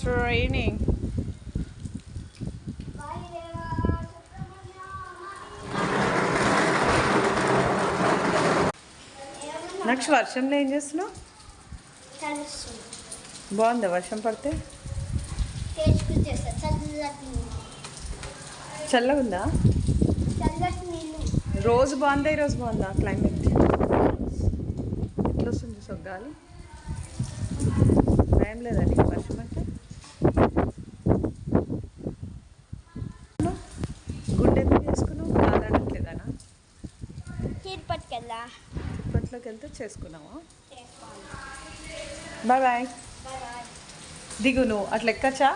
raining. Next వర్షంలో ఏం చేస్తున్నావు? బాగుందా వర్షం పడితే? చల్లగా ఉందా? రోజు బాగుందా ఈరోజు బాగుందా క్లైమేట్? ఎట్లా వస్తుంది సొగ్గాలి? భయం లేదా నీకు వర్షం అంటే? గుండె ఎందుకు చేసుకున్నావు? కాదనట్లేదనా? తిరుపతిలోకి వెళ్తే చేసుకున్నావా? Bye bye. దిగు నువ్వు అట్లా ఎక్కచ్చా?